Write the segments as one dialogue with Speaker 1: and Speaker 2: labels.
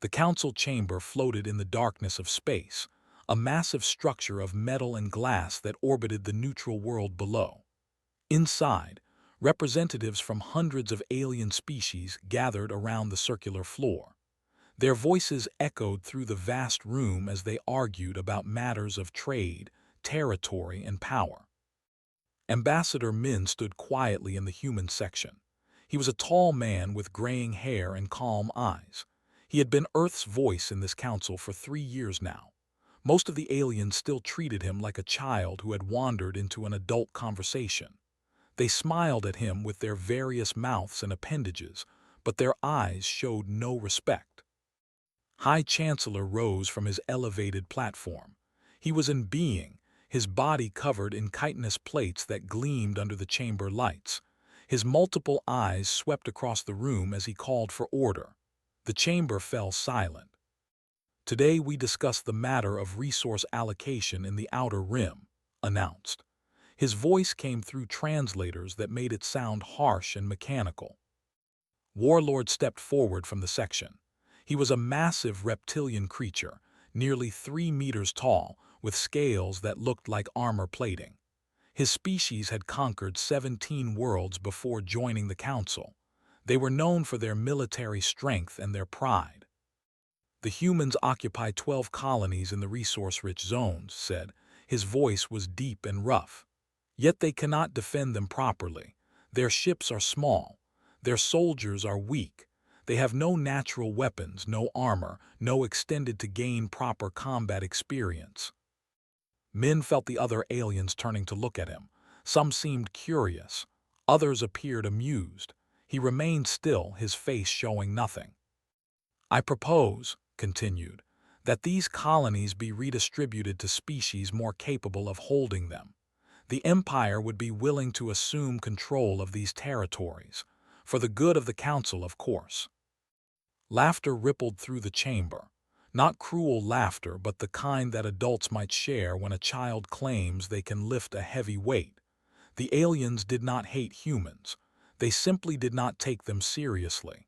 Speaker 1: The council chamber floated in the darkness of space, a massive structure of metal and glass that orbited the neutral world below. Inside, representatives from hundreds of alien species gathered around the circular floor. Their voices echoed through the vast room as they argued about matters of trade, territory, and power. Ambassador Min stood quietly in the human section. He was a tall man with graying hair and calm eyes. He had been Earth's voice in this council for 3 years now. Most of the aliens still treated him like a child who had wandered into an adult conversation. They smiled at him with their various mouths and appendages, but their eyes showed no respect. High Chancellor rose from his elevated platform. He was in being, his body covered in chitinous plates that gleamed under the chamber lights. His multiple eyes swept across the room as he called for order. The chamber fell silent. "Today we discuss the matter of resource allocation in the Outer Rim," announced. His voice came through translators that made it sound harsh and mechanical. Warlord stepped forward from the section. He was a massive reptilian creature, nearly 3 meters tall, with scales that looked like armor plating. His species had conquered 17 worlds before joining the council. They were known for their military strength and their pride. "The humans occupy 12 colonies in the resource-rich zones," said. His voice was deep and rough. "Yet they cannot defend them properly. Their ships are small. Their soldiers are weak. They have no natural weapons, no armor, no extended to gain proper combat experience." Min felt the other aliens turning to look at him. Some seemed curious. Others appeared amused. He remained still, his face showing nothing. "I propose," continued, "that these colonies be redistributed to species more capable of holding them. The Empire would be willing to assume control of these territories, for the good of the Council, of course." Laughter rippled through the chamber. Not cruel laughter, but the kind that adults might share when a child claims they can lift a heavy weight. The aliens did not hate humans. They simply did not take them seriously.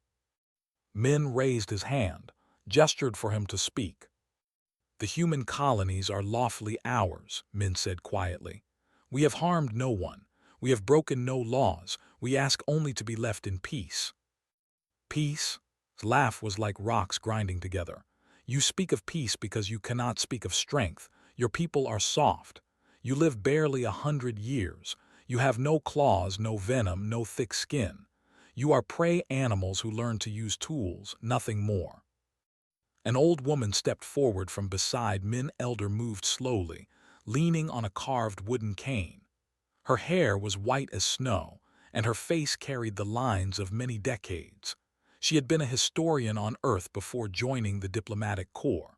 Speaker 1: Min raised his hand, gestured for him to speak. "The human colonies are lawfully ours," Min said quietly. "We have harmed no one. We have broken no laws. We ask only to be left in peace." "Peace?" His laugh was like rocks grinding together. "You speak of peace because you cannot speak of strength. Your people are soft. You live barely 100 years. You have no claws, no venom, no thick skin. You are prey animals who learn to use tools, nothing more." An old woman stepped forward from beside Min. Elder moved slowly, leaning on a carved wooden cane. Her hair was white as snow, and her face carried the lines of many decades. She had been a historian on Earth before joining the diplomatic corps.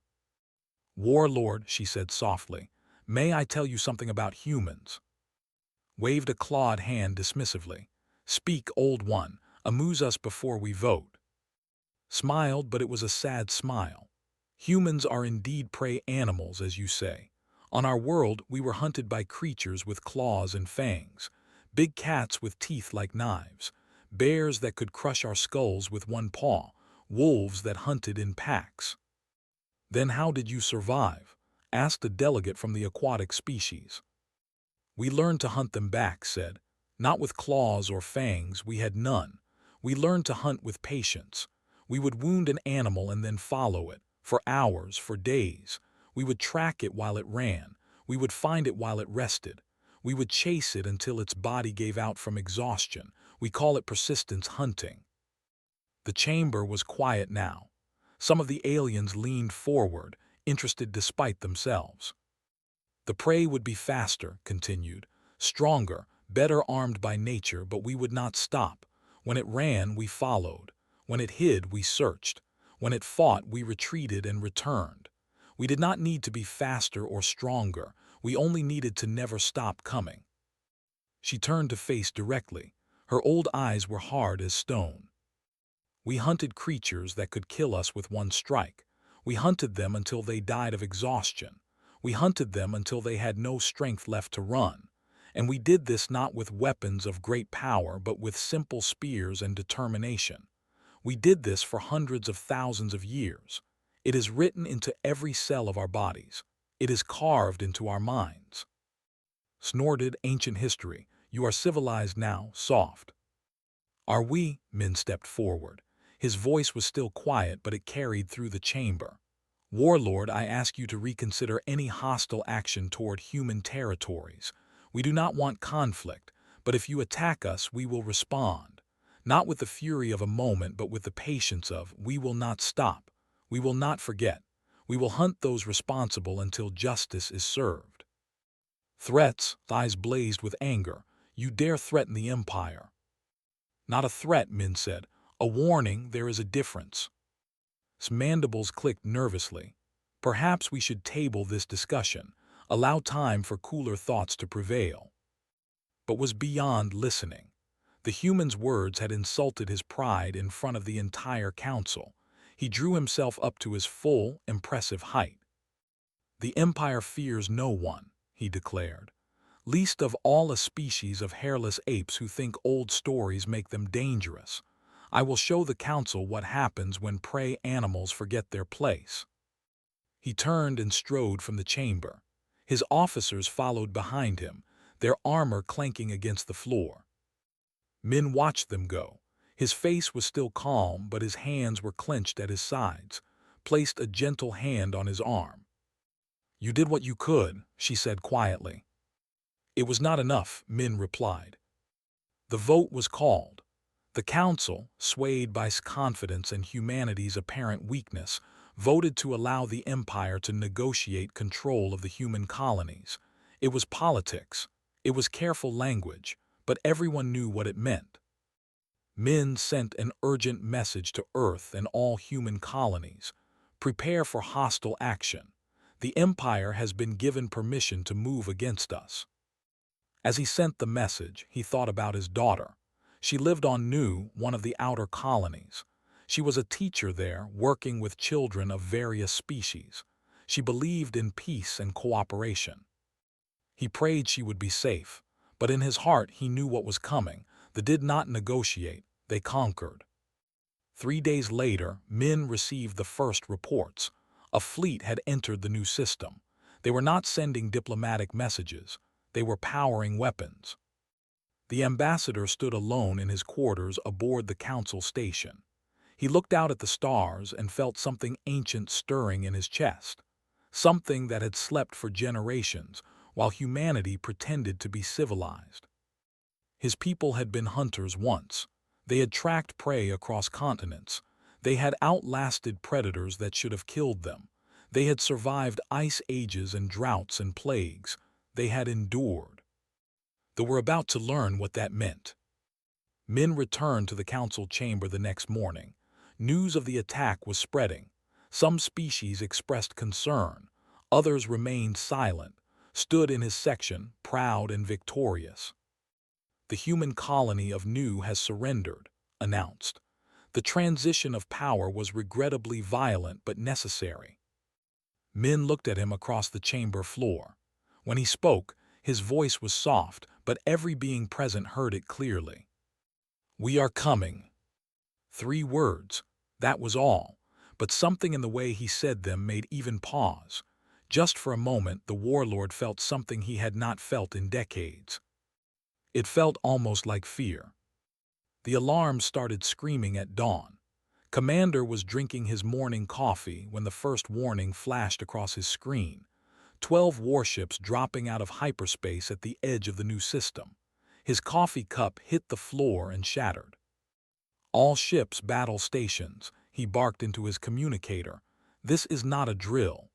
Speaker 1: "Warlord," she said softly, "may I tell you something about humans?" Waved a clawed hand dismissively. "Speak, old one, amuse us before we vote." Smiled, but it was a sad smile. "Humans are indeed prey animals, as you say. On our world, we were hunted by creatures with claws and fangs, big cats with teeth like knives, bears that could crush our skulls with one paw, wolves that hunted in packs." "Then how did you survive?" asked a delegate from the aquatic species. "We learned to hunt them back," said. "Not with claws or fangs, we had none. We learned to hunt with patience. We would wound an animal and then follow it, for hours, for days. We would track it while it ran. We would find it while it rested. We would chase it until its body gave out from exhaustion. We call it persistence hunting." The chamber was quiet now. Some of the aliens leaned forward, interested despite themselves. "The prey would be faster," continued, "stronger, better armed by nature, but we would not stop. When it ran, we followed. When it hid, we searched. When it fought, we retreated and returned. We did not need to be faster or stronger. We only needed to never stop coming." She turned to face directly. Her old eyes were hard as stone. "We hunted creatures that could kill us with one strike. We hunted them until they died of exhaustion. We hunted them until they had no strength left to run. And we did this not with weapons of great power, but with simple spears and determination. We did this for hundreds of thousands of years. It is written into every cell of our bodies. It is carved into our minds. Snorted ancient history. You are civilized now, soft. Are we? Min stepped forward. His voice was still quiet, but it carried through the chamber. Warlord, I ask you to reconsider any hostile action toward human territories. We do not want conflict, but if you attack us, we will respond. Not with the fury of a moment, but with the patience of, we will not stop. We will not forget. We will hunt those responsible until justice is served. Threats, eyes blazed with anger. You dare threaten the Empire. Not a threat, Min said. A warning, there is a difference. His mandibles clicked nervously. Perhaps we should table this discussion, allow time for cooler thoughts to prevail. But was beyond listening. The human's words had insulted his pride in front of the entire council. He drew himself up to his full, impressive height. The Empire fears no one, he declared. Least of all a species of hairless apes who think old stories make them dangerous. I will show the council what happens when prey animals forget their place. He turned and strode from the chamber. His officers followed behind him, their armor clanking against the floor. Min watched them go. His face was still calm, but his hands were clenched at his sides, placed a gentle hand on his arm. You did what you could, she said quietly. It was not enough, Min replied. The vote was called. The council, swayed by confidence and humanity's apparent weakness, voted to allow the Empire to negotiate control of the human colonies. It was politics. It was careful language, but everyone knew what it meant. Min sent an urgent message to Earth and all human colonies. Prepare for hostile action. The Empire has been given permission to move against us. As he sent the message, he thought about his daughter. She lived on Nu, one of the outer colonies. She was a teacher there, working with children of various species. She believed in peace and cooperation. He prayed she would be safe, but in his heart he knew what was coming. They did not negotiate, they conquered. 3 days later, Min received the first reports. A fleet had entered the new system. They were not sending diplomatic messages. They were powering weapons. The ambassador stood alone in his quarters aboard the council station. He looked out at the stars and felt something ancient stirring in his chest, something that had slept for generations while humanity pretended to be civilized. His people had been hunters once. They had tracked prey across continents. They had outlasted predators that should have killed them. They had survived ice ages and droughts and plagues. They had endured. They were about to learn what that meant. Min returned to the council chamber the next morning. News of the attack was spreading. Some species expressed concern. Others remained silent, stood in his section, proud and victorious. The human colony of Nu has surrendered, announced. The transition of power was regrettably violent but necessary. Min looked at him across the chamber floor. When he spoke, his voice was soft, but every being present heard it clearly. We are coming. 3 words, that was all, but something in the way he said them made even pause. Just for a moment, the warlord felt something he had not felt in decades. It felt almost like fear. The alarm started screaming at dawn. Commander was drinking his morning coffee when the first warning flashed across his screen. 12 warships dropping out of hyperspace at the edge of the new system. His coffee cup hit the floor and shattered. All ships battle stations, he barked into his communicator. This is not a drill.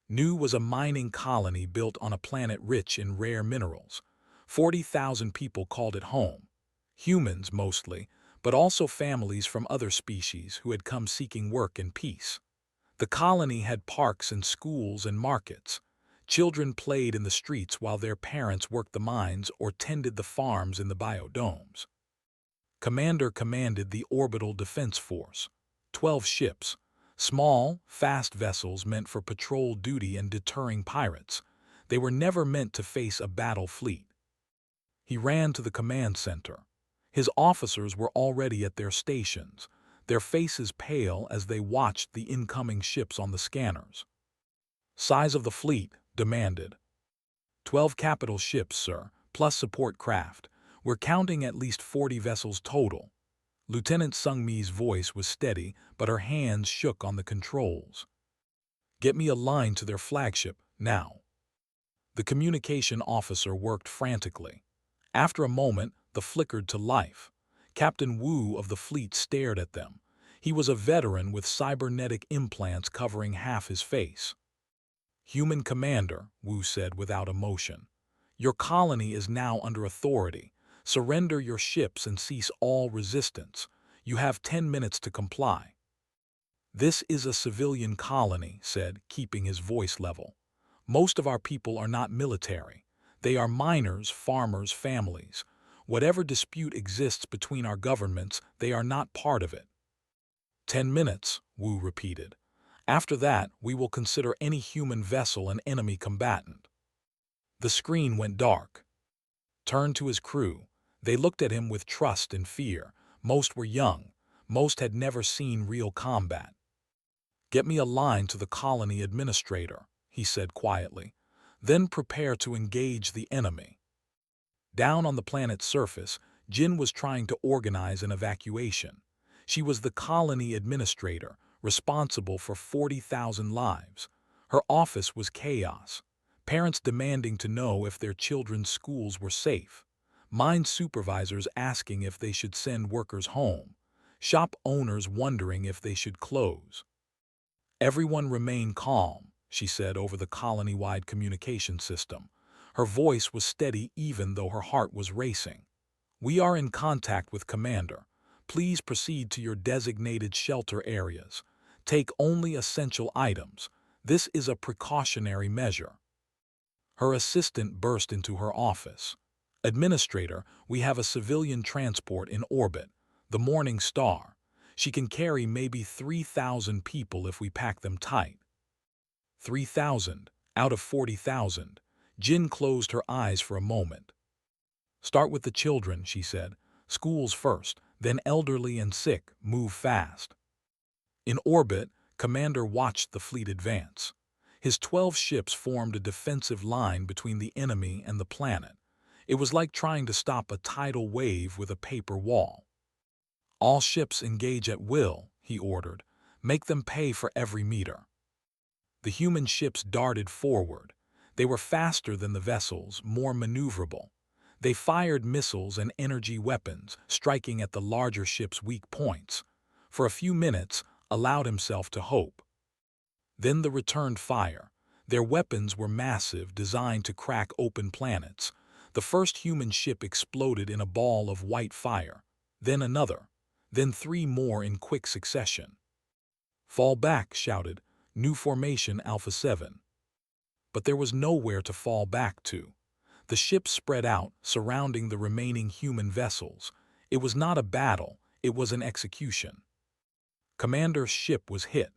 Speaker 1: Nu was a mining colony built on a planet rich in rare minerals. 40,000 people called it home. Humans mostly, but also families from other species who had come seeking work and peace. The colony had parks and schools and markets. Children played in the streets while their parents worked the mines or tended the farms in the biodomes. Commander commanded the Orbital Defense Force. 12 ships, small, fast vessels meant for patrol duty and deterring pirates. They were never meant to face a battle fleet. He ran to the command center. His officers were already at their stations. their faces pale as they watched the incoming ships on the scanners. "Size of the fleet," demanded. 12 capital ships, sir, plus support craft. We're counting at least 40 vessels total." Lieutenant Sung-mi's voice was steady, but her hands shook on the controls. "Get me a line to their flagship, now." The communication officer worked frantically. After a moment, the flickered to life. Captain Wu of the fleet stared at them. He was a veteran with cybernetic implants covering half his face. "Human commander," Wu said without emotion. "Your colony is now under authority. Surrender your ships and cease all resistance. You have 10 minutes to comply." "This is a civilian colony," said, keeping his voice level. "Most of our people are not military. They are miners, farmers, families. Whatever dispute exists between our governments, they are not part of it." 10 minutes, Wu repeated. "After that, we will consider any human vessel an enemy combatant." The screen went dark. Turned to his crew. They looked at him with trust and fear. Most were young. Most had never seen real combat. "Get me a line to the colony administrator," he said quietly. "Then prepare to engage the enemy." Down on the planet's surface, Jin was trying to organize an evacuation. She was the colony administrator, responsible for 40,000 lives. Her office was chaos. Parents demanding to know if their children's schools were safe. Mine supervisors asking if they should send workers home. Shop owners wondering if they should close. "Everyone remain calm," she said over the colony-wide communication system. Her voice was steady even though her heart was racing. "We are in contact with Commander. Please proceed to your designated shelter areas. Take only essential items. This is a precautionary measure." Her assistant burst into her office. "Administrator, we have a civilian transport in orbit, the Morning Star. She can carry maybe 3,000 people if we pack them tight." 3,000 out of 40,000. Jin closed her eyes for a moment. "Start with the children," she said. "Schools first, then elderly and sick. Move fast." In orbit, Commander watched the fleet advance. His 12 ships formed a defensive line between the enemy and the planet. It was like trying to stop a tidal wave with a paper wall. "All ships engage at will," he ordered. "Make them pay for every meter." The human ships darted forward. They were faster than the vessels, more maneuverable. They fired missiles and energy weapons, striking at the larger ships' weak points. For a few minutes, allowed himself to hope. Then the returned fire. Their weapons were massive, designed to crack open planets. The first human ship exploded in a ball of white fire. Then another. Then 3 more in quick succession. "Fall back," shouted. "New formation Alpha 7. But there was nowhere to fall back to. The ships spread out, surrounding the remaining human vessels. It was not a battle, it was an execution. Commander's ship was hit.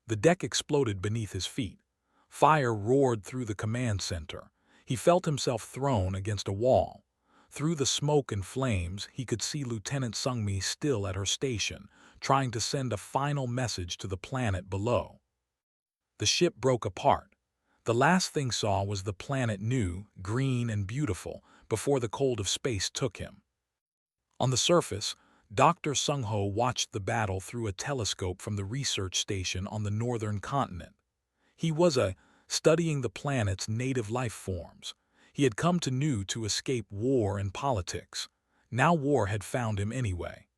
Speaker 1: The deck exploded beneath his feet. Fire roared through the command center. He felt himself thrown against a wall. Through the smoke and flames, he could see Lieutenant Sung-mi still at her station, trying to send a final message to the planet below. The ship broke apart. The last thing saw was the planet new, green and beautiful, before the cold of space took him. On the surface, Dr. Sung-ho watched the battle through a telescope from the research station on the northern continent. He was studying the planet's native life forms. He had come to Nu to escape war and politics. Now war had found him anyway.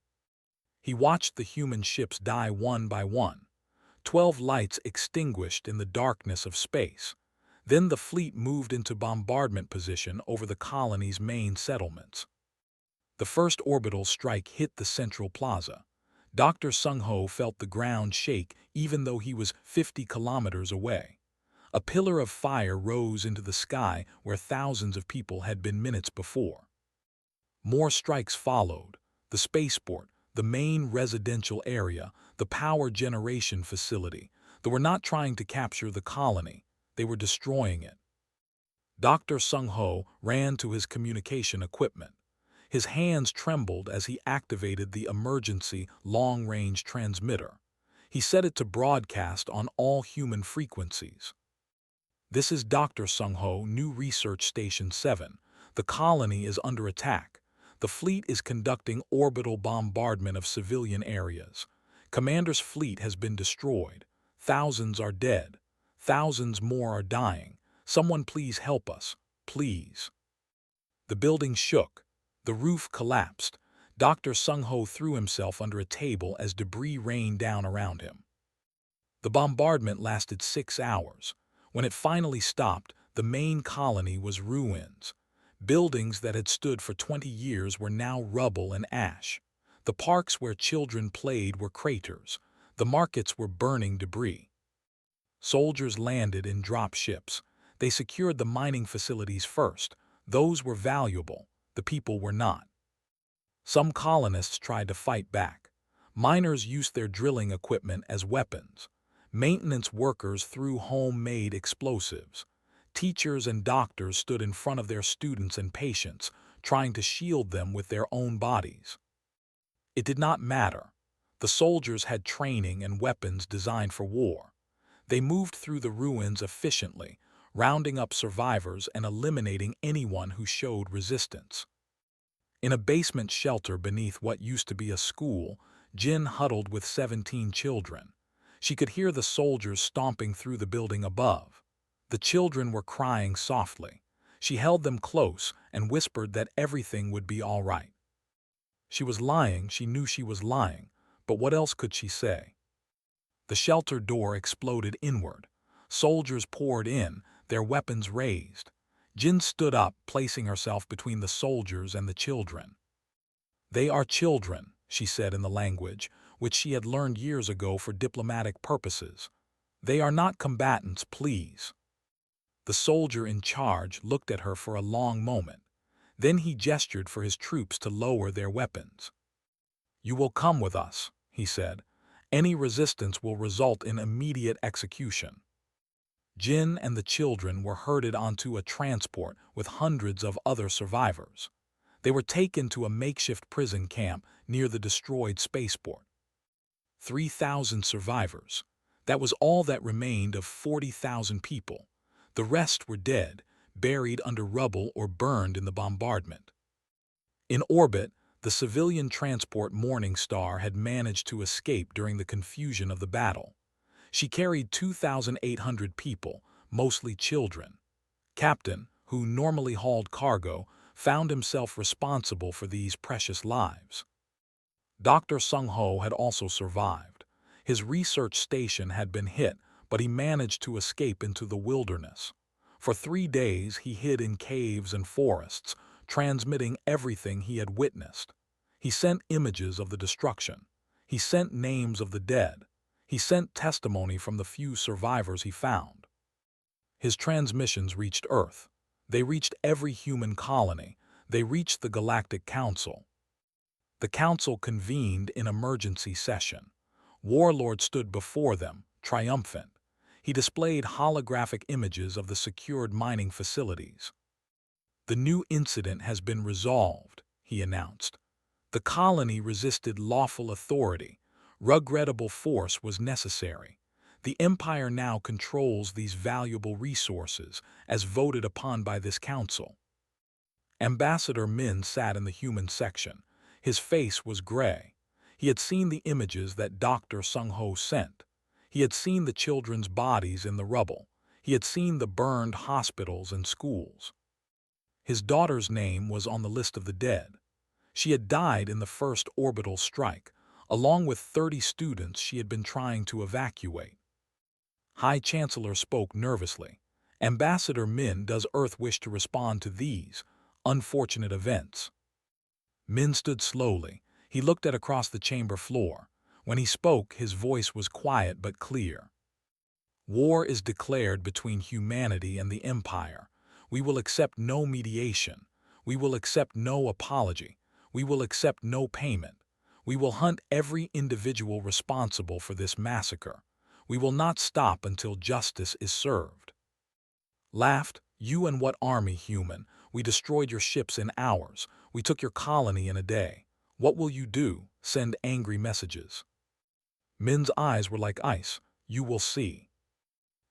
Speaker 1: He watched the human ships die one by one. 12 lights extinguished in the darkness of space. Then the fleet moved into bombardment position over the colony's main settlements. The first orbital strike hit the central plaza. Dr. Sung-ho felt the ground shake even though he was 50 kilometers away. A pillar of fire rose into the sky where thousands of people had been minutes before. More strikes followed. The spaceport, the main residential area, the power generation facility. They were not trying to capture the colony. They were destroying it. Dr. Sung-ho ran to his communication equipment. His hands trembled as he activated the emergency long-range transmitter. He set it to broadcast on all human frequencies. "This is Dr. Sung-ho, New Research Station 7. The colony is under attack. The fleet is conducting orbital bombardment of civilian areas. Commander's fleet has been destroyed. Thousands are dead. Thousands more are dying. Someone please help us. Please." The building shook. The roof collapsed. Dr. Sung-ho threw himself under a table as debris rained down around him. The bombardment lasted 6 hours. When it finally stopped, the main colony was ruins. Buildings that had stood for 20 years were now rubble and ash. The parks where children played were craters. The markets were burning debris. Soldiers landed in drop ships. They secured the mining facilities first. Those were valuable. The people were not. Some colonists tried to fight back. Miners used their drilling equipment as weapons. Maintenance workers threw homemade explosives. Teachers and doctors stood in front of their students and patients, trying to shield them with their own bodies. It did not matter. The soldiers had training and weapons designed for war. They moved through the ruins efficiently, rounding up survivors and eliminating anyone who showed resistance. In a basement shelter beneath what used to be a school, Jin huddled with 17 children. She could hear the soldiers stomping through the building above. The children were crying softly. She held them close and whispered that everything would be all right. She was lying, she knew she was lying, but what else could she say? The shelter door exploded inward. Soldiers poured in, their weapons raised. Jin stood up, placing herself between the soldiers and the children. "They are children," she said in the language, which she had learned years ago for diplomatic purposes. "They are not combatants, please." The soldier in charge looked at her for a long moment. Then he gestured for his troops to lower their weapons. "You will come with us," he said. "Any resistance will result in immediate execution." Jin and the children were herded onto a transport with hundreds of other survivors. They were taken to a makeshift prison camp near the destroyed spaceport. 3,000 survivors. That was all that remained of 40,000 people. The rest were dead, buried under rubble or burned in the bombardment. In orbit, the civilian transport Morning Star had managed to escape during the confusion of the battle. She carried 2,800 people, mostly children. Captain, who normally hauled cargo, found himself responsible for these precious lives. Dr. Sung-ho had also survived. His research station had been hit, but he managed to escape into the wilderness. For 3 days he hid in caves and forests, transmitting everything he had witnessed. He sent images of the destruction. He sent names of the dead. He sent testimony from the few survivors he found. His transmissions reached Earth. They reached every human colony. They reached the Galactic Council. The Council convened in emergency session. Warlord stood before them, triumphant. He displayed holographic images of the secured mining facilities. "The new incident has been resolved," he announced. "The colony resisted lawful authority. Regrettable force was necessary. The Empire now controls these valuable resources, as voted upon by this council." Ambassador Min sat in the human section. His face was gray. He had seen the images that Dr. Sung-ho sent. He had seen the children's bodies in the rubble. He had seen the burned hospitals and schools. His daughter's name was on the list of the dead. She had died in the first orbital strike, along with 30 students she had been trying to evacuate. High Chancellor spoke nervously. "Ambassador Min, does Earth wish to respond to these unfortunate events?" Min stood slowly. He looked across the chamber floor. When he spoke, his voice was quiet but clear. "War is declared between humanity and the Empire. We will accept no mediation. We will accept no apology. We will accept no payment. We will hunt every individual responsible for this massacre. We will not stop until justice is served." Laughed, "You and what army, human? We destroyed your ships in hours. We took your colony in a day. What will you do? Send angry messages. Min's eyes were like ice. You will see.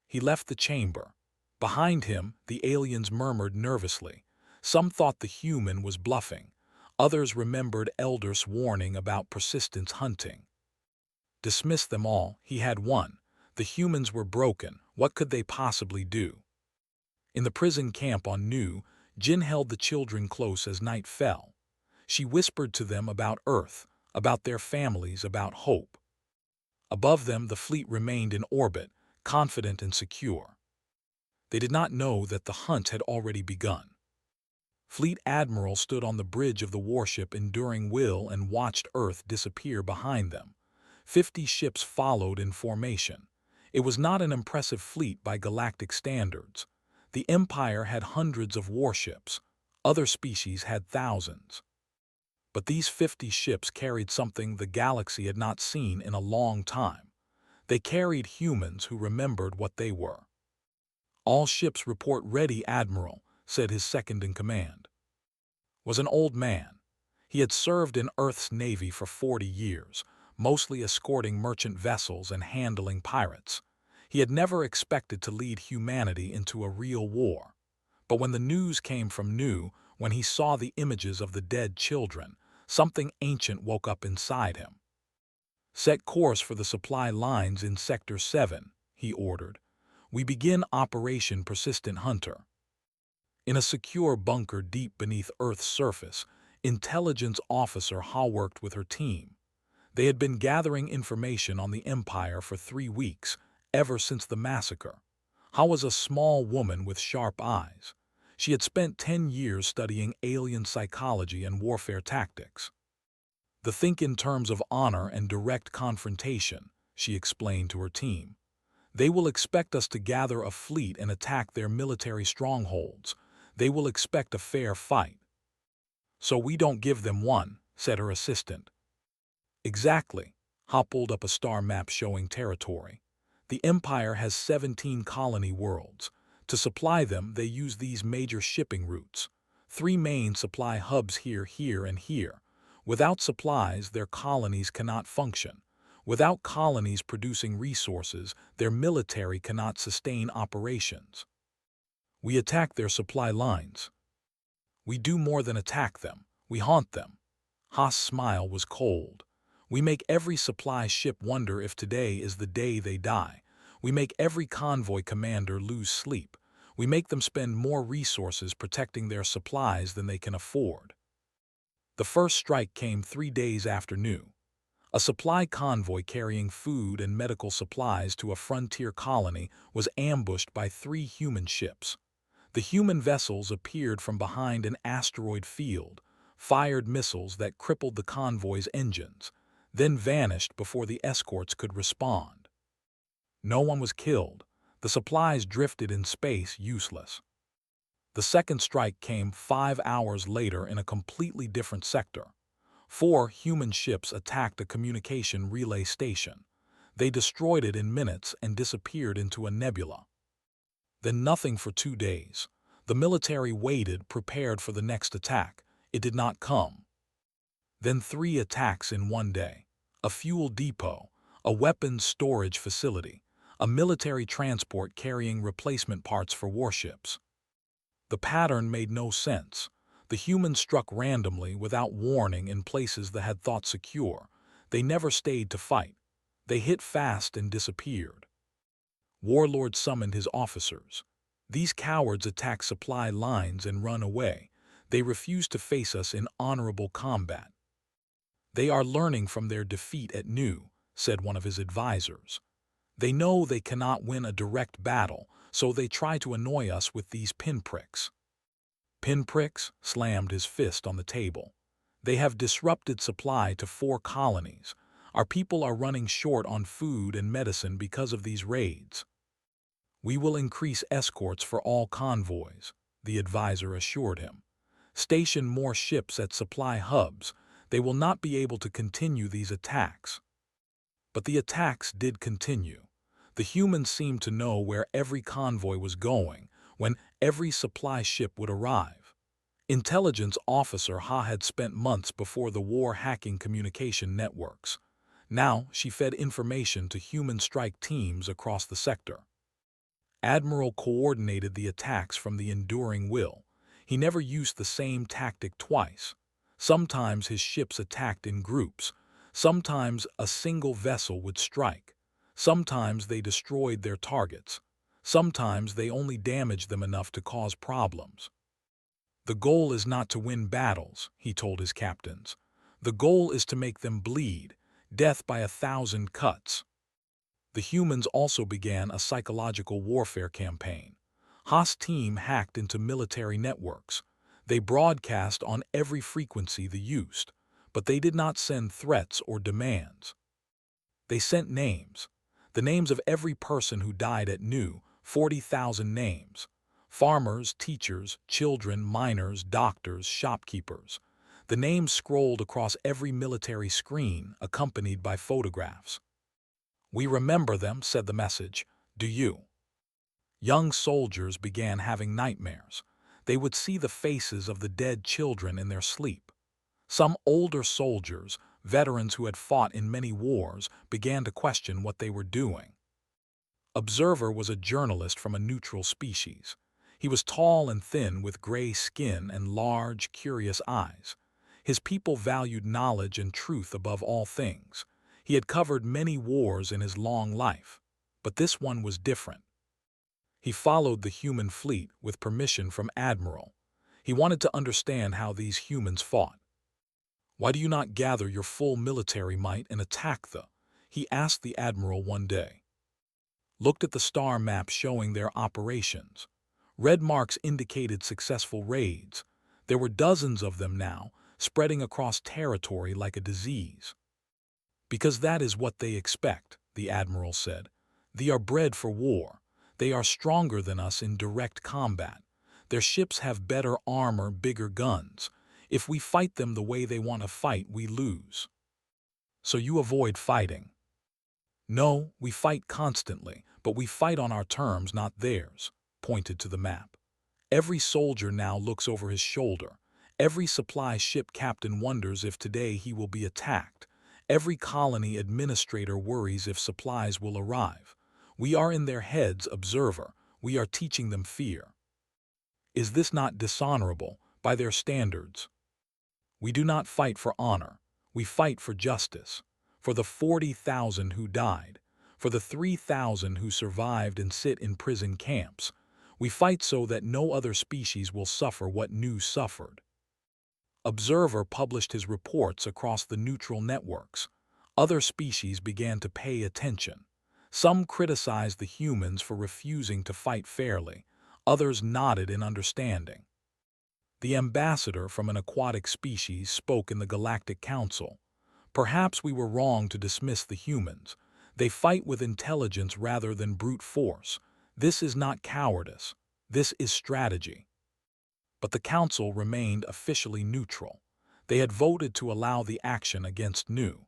Speaker 1: He left the chamber. Behind him, the aliens murmured nervously. Some thought the human was bluffing. Others remembered Elder's warning about persistence hunting. Dismiss them all, he had won. The humans were broken. What could they possibly do? In the prison camp on Nu, Jin held the children close as night fell. She whispered to them about Earth, about their families, about hope. Above them, the fleet remained in orbit, confident and secure. They did not know that the hunt had already begun. Fleet Admiral stood on the bridge of the warship Enduring Will and watched Earth disappear behind them. 50 ships followed in formation. It was not an impressive fleet by galactic standards. The Empire had hundreds of warships. Other species had thousands. But these 50 ships carried something the galaxy had not seen in a long time. They carried humans who remembered what they were. All ships report ready, Admiral, said his second-in-command. Was an old man. He had served in Earth's Navy for 40 years, mostly escorting merchant vessels and handling pirates. He had never expected to lead humanity into a real war. But when the news came from Nu, when he saw the images of the dead children, something ancient woke up inside him. Set course for the supply lines in Sector 7, he ordered. We begin Operation Persistent Hunter. In a secure bunker deep beneath Earth's surface, intelligence officer Ha worked with her team. They had been gathering information on the Empire for 3 weeks, ever since the massacre. Ha was a small woman with sharp eyes. She had spent 10 years studying alien psychology and warfare tactics. They think in terms of honor and direct confrontation, she explained to her team. They will expect us to gather a fleet and attack their military strongholds. They will expect a fair fight. So we don't give them one, said her assistant. Exactly. Ha pulled up a star map showing territory. The Empire has 17 colony worlds. To supply them, they use these major shipping routes. 3 main supply hubs here, here, and here. Without supplies, their colonies cannot function. Without colonies producing resources, their military cannot sustain operations. We attack their supply lines. We do more than attack them. We haunt them. Ha's smile was cold. We make every supply ship wonder if today is the day they die. We make every convoy commander lose sleep. We make them spend more resources protecting their supplies than they can afford. The first strike came 3 days after Nu. A supply convoy carrying food and medical supplies to a frontier colony was ambushed by 3 human ships. The human vessels appeared from behind an asteroid field, fired missiles that crippled the convoy's engines, then vanished before the escorts could respond. No one was killed. The supplies drifted in space, useless. The second strike came 5 hours later in a completely different sector. 4 human ships attacked a communication relay station. They destroyed it in minutes and disappeared into a nebula. Then nothing for 2 days. The military waited, prepared for the next attack. It did not come. Then 3 attacks in 1 day. A fuel depot, a weapons storage facility, a military transport carrying replacement parts for warships. The pattern made no sense. The humans struck randomly without warning in places they had thought secure. They never stayed to fight. They hit fast and disappeared. Warlord summoned his officers. These cowards attack supply lines and run away. They refuse to face us in honorable combat. They are learning from their defeat at Nu, said one of his advisors. They know they cannot win a direct battle, so they try to annoy us with these pinpricks. Pinpricks slammed his fist on the table. They have disrupted supply to 4 colonies. Our people are running short on food and medicine because of these raids. We will increase escorts for all convoys, the advisor assured him. Station more ships at supply hubs. They will not be able to continue these attacks. But the attacks did continue. The humans seemed to know where every convoy was going, when every supply ship would arrive. Intelligence officer Ha had spent months before the war hacking communication networks. Now she fed information to human strike teams across the sector. Admiral coordinated the attacks from the enduring will. He never used the same tactic twice. Sometimes his ships attacked in groups. Sometimes a single vessel would strike. Sometimes they destroyed their targets. Sometimes they only damaged them enough to cause problems. The goal is not to win battles, he told his captains. The goal is to make them bleed, death by 1,000 cuts. The humans also began a psychological warfare campaign. Haas' team hacked into military networks. They broadcast on every frequency they used, but they did not send threats or demands. They sent names. The names of every person who died at Nu, 40,000 names. Farmers, teachers, children, miners, doctors, shopkeepers. The names scrolled across every military screen, accompanied by photographs. "We remember them," said the message. "Do you?" Young soldiers began having nightmares. They would see the faces of the dead children in their sleep. Some older soldiers, veterans who had fought in many wars, began to question what they were doing. Observer was a journalist from a neutral species. He was tall and thin with gray skin and large, curious eyes. His people valued knowledge and truth above all things. He had covered many wars in his long life, but this one was different. He followed the human fleet with permission from Admiral. He wanted to understand how these humans fought. "Why do you not gather your full military might and attack the?" he asked the Admiral one day. Looked at the star map showing their operations. Red marks indicated successful raids. There were dozens of them now, spreading across territory like a disease. "Because that is what they expect," the Admiral said. "They are bred for war. They are stronger than us in direct combat. Their ships have better armor, bigger guns. If we fight them the way they want to fight, we lose. So you avoid fighting." "No, we fight constantly, but we fight on our terms, not theirs," pointed to the map. Every soldier now looks over his shoulder. Every supply ship captain wonders if today he will be attacked. Every colony administrator worries if supplies will arrive. We are in their heads, observer. We are teaching them fear. Is this not dishonorable by their standards? We do not fight for honor. We fight for justice. For the 40,000 who died. For the 3,000 who survived and sit in prison camps. We fight so that no other species will suffer what Nu suffered. Observer published his reports across the neutral networks. Other species began to pay attention. Some criticized the humans for refusing to fight fairly. Others nodded in understanding. The ambassador from an aquatic species spoke in the Galactic Council. "Perhaps we were wrong to dismiss the humans. They fight with intelligence rather than brute force. This is not cowardice. This is strategy." But the council remained officially neutral. They had voted to allow the action against Nu.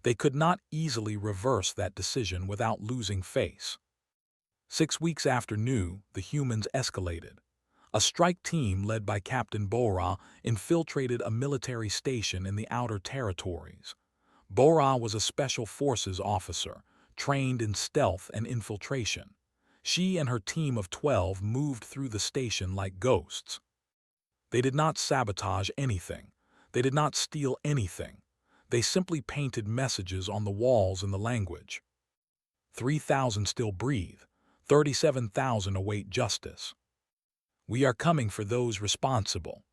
Speaker 1: They could not easily reverse that decision without losing face. 6 weeks after Nu, the humans escalated. A strike team led by Captain Bora infiltrated a military station in the outer territories. Bora was a special forces officer, trained in stealth and infiltration. She and her team of 12 moved through the station like ghosts. They did not sabotage anything. They did not steal anything. They simply painted messages on the walls in the language. 3,000 still breathe. 37,000 await justice. We are coming for those responsible.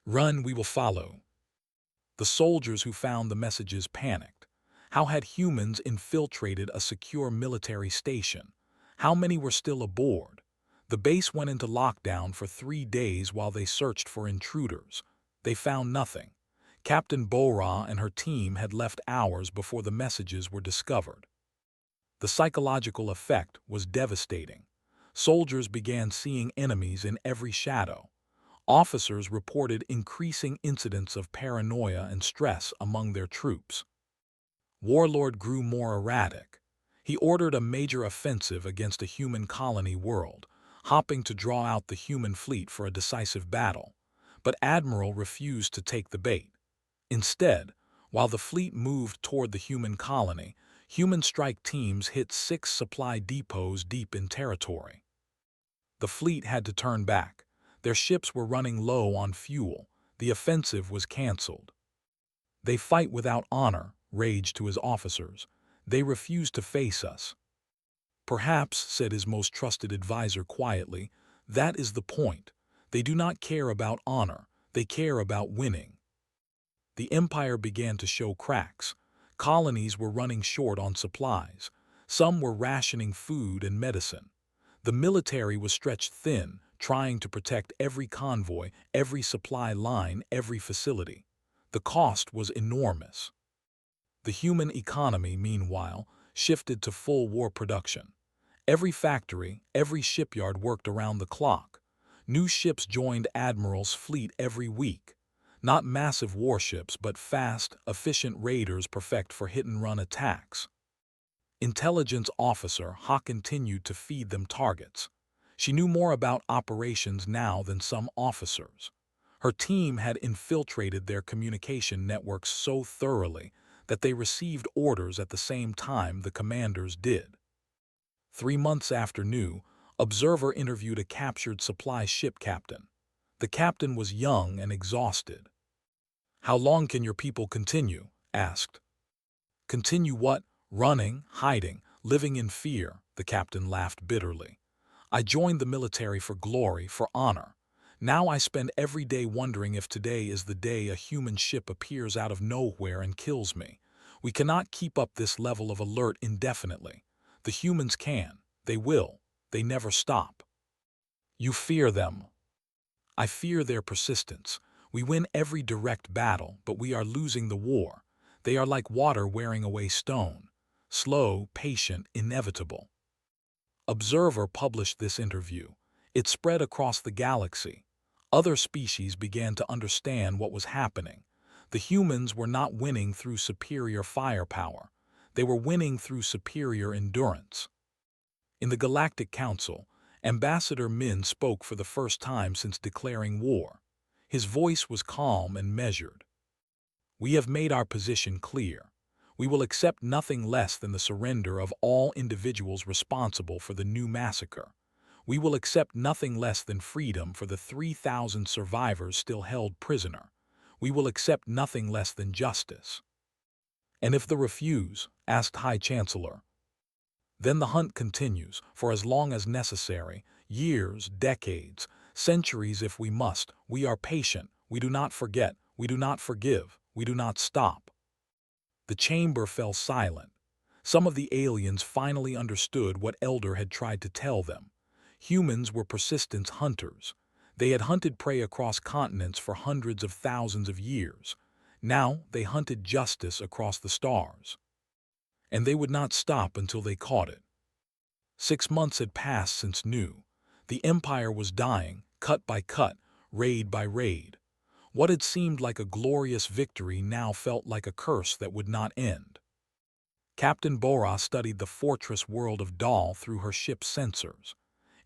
Speaker 1: Run, we will follow. The soldiers who found the messages panicked. How had humans infiltrated a secure military station? How many were still aboard? The base went into lockdown for 3 days while they searched for intruders. They found nothing. Captain Bora and her team had left hours before the messages were discovered. The psychological effect was devastating. Soldiers began seeing enemies in every shadow. Officers reported increasing incidents of paranoia and stress among their troops. Warlord grew more erratic. He ordered a major offensive against a human colony world, hoping to draw out the human fleet for a decisive battle. But Admiral refused to take the bait. Instead, while the fleet moved toward the human colony, human strike teams hit 6 supply depots deep in territory. The fleet had to turn back. Their ships were running low on fuel. The offensive was canceled. "They fight without honor," raged to his officers. "They refuse to face us." "Perhaps," said his most trusted advisor quietly, "that is the point. They do not care about honor. They care about winning." The empire began to show cracks. Colonies were running short on supplies. Some were rationing food and medicine. The military was stretched thin, trying to protect every convoy, every supply line, every facility. The cost was enormous. The human economy, meanwhile, shifted to full war production. Every factory, every shipyard worked around the clock. New ships joined Admiral's fleet every week. Not massive warships, but fast, efficient raiders perfect for hit-and-run attacks. Intelligence officer Ha continued to feed them targets. She knew more about operations now than some officers. Her team had infiltrated their communication networks so thoroughly that they received orders at the same time the commanders did. 3 months after New, Observer interviewed a captured supply ship captain. The captain was young and exhausted. "How long can your people continue?" asked. "Continue what? Running, hiding, living in fear," the captain laughed bitterly. "I joined the military for glory, for honor. Now I spend every day wondering if today is the day a human ship appears out of nowhere and kills me. We cannot keep up this level of alert indefinitely. The humans can, they will, they never stop." "You fear them." "I fear their persistence. We win every direct battle, but we are losing the war. They are like water wearing away stone. Slow, patient, inevitable." Observer published this interview. It spread across the galaxy. Other species began to understand what was happening. The humans were not winning through superior firepower. They were winning through superior endurance. In the Galactic Council, Ambassador Min spoke for the first time since declaring war. His voice was calm and measured. "We have made our position clear. We will accept nothing less than the surrender of all individuals responsible for the new massacre. We will accept nothing less than freedom for the 3,000 survivors still held prisoner. We will accept nothing less than justice." "And if they refuse?" asked High Chancellor. "Then the hunt continues, for as long as necessary, years, decades, centuries if we must. We are patient, we do not forget, we do not forgive, we do not stop." The chamber fell silent. Some of the aliens finally understood what Elder had tried to tell them. Humans were persistence hunters. They had hunted prey across continents for hundreds of thousands of years. Now they hunted justice across the stars. And they would not stop until they caught it. 6 months had passed since New. The Empire was dying, cut by cut, raid by raid. What had seemed like a glorious victory now felt like a curse that would not end. Captain Bora studied the fortress world of Dahl through her ship's sensors.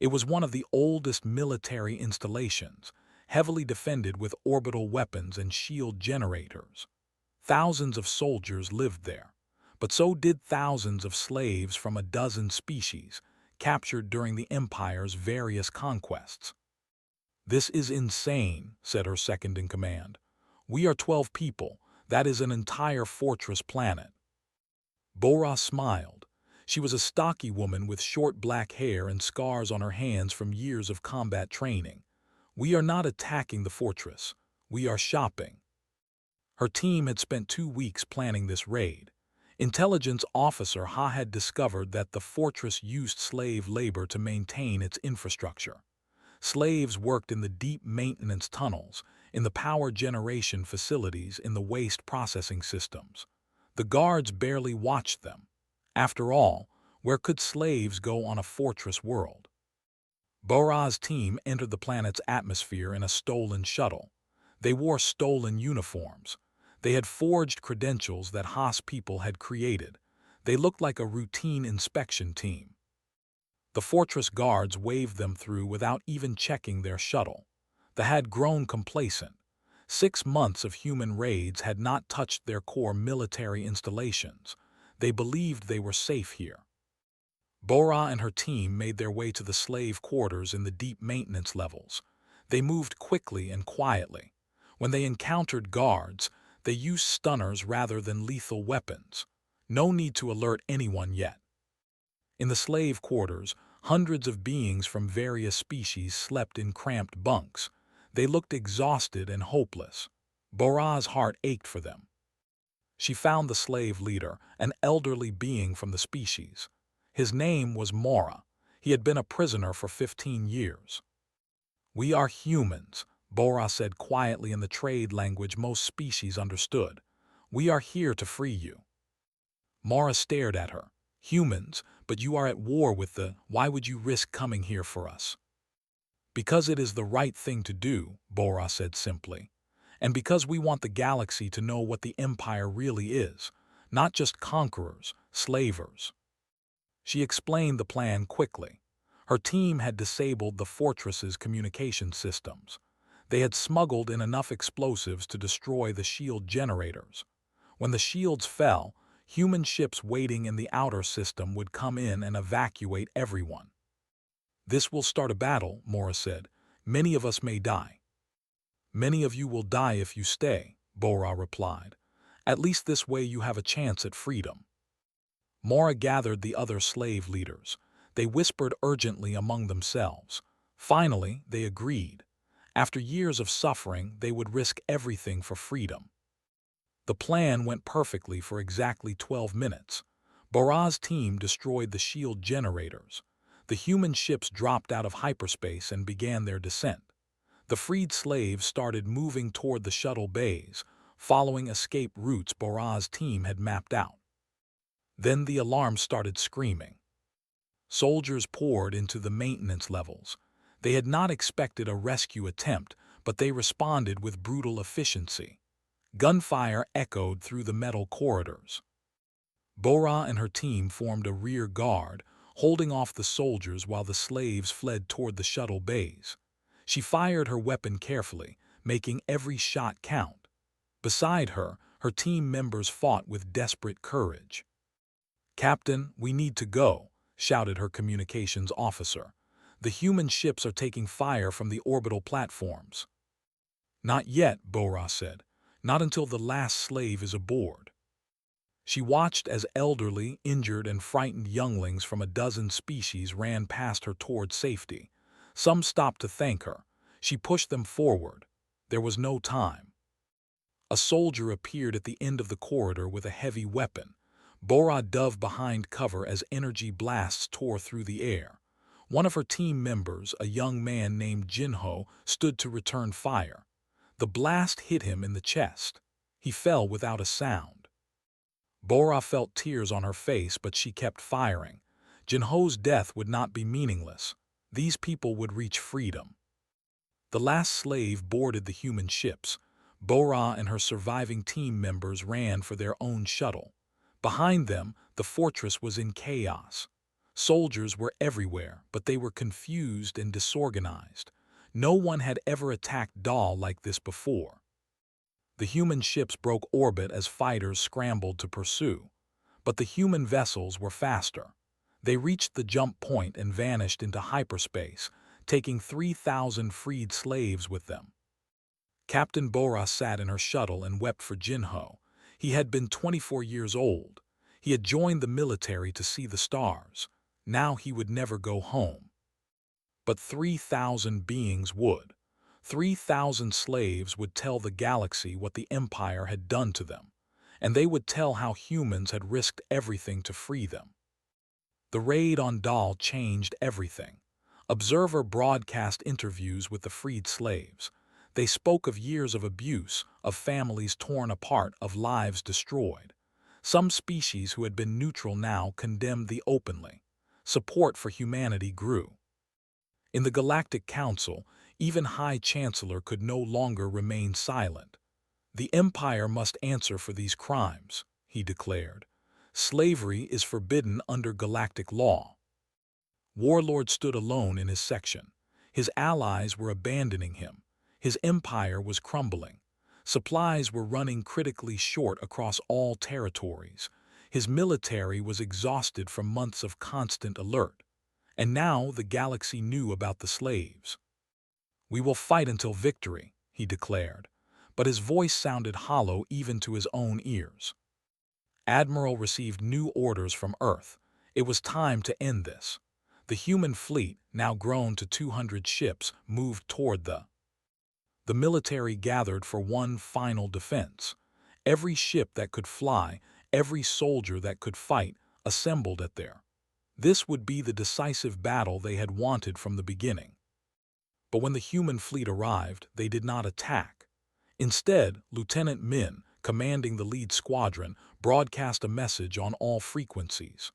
Speaker 1: It was one of the oldest military installations, heavily defended with orbital weapons and shield generators. Thousands of soldiers lived there, but so did thousands of slaves from a dozen species, captured during the Empire's various conquests. "This is insane," said her second-in-command. "We are 12 people. That is an entire fortress planet." Bora smiled. She was a stocky woman with short black hair and scars on her hands from years of combat training. "We are not attacking the fortress. We are shopping." Her team had spent 2 weeks planning this raid. Intelligence officer Ha had discovered that the fortress used slave labor to maintain its infrastructure. Slaves worked in the deep maintenance tunnels, in the power generation facilities, in the waste processing systems. The guards barely watched them. After all, where could slaves go on a fortress world? Bora's team entered the planet's atmosphere in a stolen shuttle. They wore stolen uniforms. They had forged credentials that Haas people had created. They looked like a routine inspection team. The fortress guards waved them through without even checking their shuttle. They had grown complacent. 6 months of human raids had not touched their core military installations. They believed they were safe here. Bora and her team made their way to the slave quarters in the deep maintenance levels. They moved quickly and quietly. When they encountered guards, they used stunners rather than lethal weapons. No need to alert anyone yet. In the slave quarters, hundreds of beings from various species slept in cramped bunks. They looked exhausted and hopeless. Bora's heart ached for them. She found the slave leader, an elderly being from the species. His name was Mora. He had been a prisoner for 15 years. "We are humans," Bora said quietly in the trade language most species understood. "We are here to free you." Mora stared at her. "Humans, but you are at war with the— why would you risk coming here for us?" "Because it is the right thing to do," Bora said simply. "And because we want the galaxy to know what the Empire really is, not just conquerors, slavers." She explained the plan quickly. Her team had disabled the fortress's communication systems. They had smuggled in enough explosives to destroy the shield generators. When the shields fell, human ships waiting in the outer system would come in and evacuate everyone. "This will start a battle," Mora said. "Many of us may die." "Many of you will die if you stay," Bora replied. "At least this way you have a chance at freedom." Mora gathered the other slave leaders. They whispered urgently among themselves. Finally, they agreed. After years of suffering, they would risk everything for freedom. The plan went perfectly for exactly 12 minutes. Bora's team destroyed the shield generators. The human ships dropped out of hyperspace and began their descent. The freed slaves started moving toward the shuttle bays, following escape routes Bora's team had mapped out. Then the alarm started screaming. Soldiers poured into the maintenance levels. They had not expected a rescue attempt, but they responded with brutal efficiency. Gunfire echoed through the metal corridors. Bora and her team formed a rear guard, holding off the soldiers while the slaves fled toward the shuttle bays. She fired her weapon carefully, making every shot count. Beside her, her team members fought with desperate courage. "Captain, we need to go," shouted her communications officer. "The human ships are taking fire from the orbital platforms." "Not yet," Bora said. "Not until the last slave is aboard." She watched as elderly, injured, and frightened younglings from a dozen species ran past her toward safety. Some stopped to thank her. She pushed them forward. There was no time. A soldier appeared at the end of the corridor with a heavy weapon. Bora dove behind cover as energy blasts tore through the air. One of her team members, a young man named Jinho, stood to return fire. The blast hit him in the chest. He fell without a sound. Bora felt tears on her face, but she kept firing. Jinho's death would not be meaningless. These people would reach freedom. The last slave boarded the human ships. Bora and her surviving team members ran for their own shuttle. Behind them, the fortress was in chaos. Soldiers were everywhere, but they were confused and disorganized. No one had ever attacked Dahl like this before. The human ships broke orbit as fighters scrambled to pursue. But the human vessels were faster. They reached the jump point and vanished into hyperspace, taking 3,000 freed slaves with them. Captain Bora sat in her shuttle and wept for Jinho. He had been 24 years old. He had joined the military to see the stars. Now he would never go home. But 3,000 beings would. 3,000 slaves would tell the galaxy what the Empire had done to them, and they would tell how humans had risked everything to free them. The raid on Dahl changed everything. Observer broadcast interviews with the freed slaves. They spoke of years of abuse, of families torn apart, of lives destroyed. Some species who had been neutral now condemned them openly. Support for humanity grew. In the Galactic Council, even High Chancellor could no longer remain silent. "The Empire must answer for these crimes," he declared. "Slavery is forbidden under galactic law." Warlord stood alone in his section. His allies were abandoning him. His empire was crumbling. Supplies were running critically short across all territories. His military was exhausted from months of constant alert. And now the galaxy knew about the slaves. "We will fight until victory," he declared, but his voice sounded hollow even to his own ears. Admiral received new orders from Earth. It was time to end this. The human fleet, now grown to 200 ships, moved toward the military gathered for one final defense. Every ship that could fly, every soldier that could fight, assembled at there. This would be the decisive battle they had wanted from the beginning. But when the human fleet arrived, they did not attack. Instead, Lieutenant Min, commanding the lead squadron, broadcast a message on all frequencies.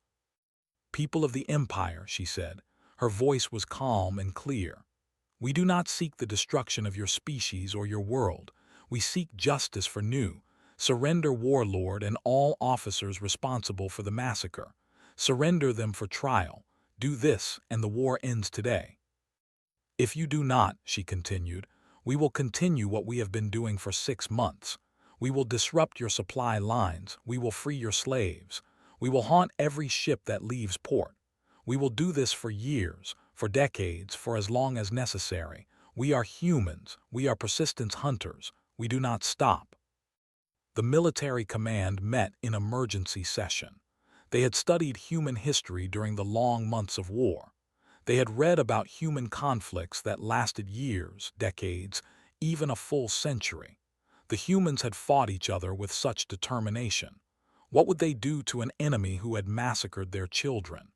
Speaker 1: "People of the Empire," she said. Her voice was calm and clear. "We do not seek the destruction of your species or your world. We seek justice for Nu. Surrender Warlord and all officers responsible for the massacre. Surrender them for trial. Do this, and the war ends today. If you do not," she continued, "we will continue what we have been doing for 6 months. We will disrupt your supply lines. We will free your slaves. We will haunt every ship that leaves port. We will do this for years, for decades, for as long as necessary. We are humans. We are persistence hunters. We do not stop." The military command met in emergency session. They had studied human history during the long months of war. They had read about human conflicts that lasted years, decades, even a full century. The humans had fought each other with such determination. What would they do to an enemy who had massacred their children?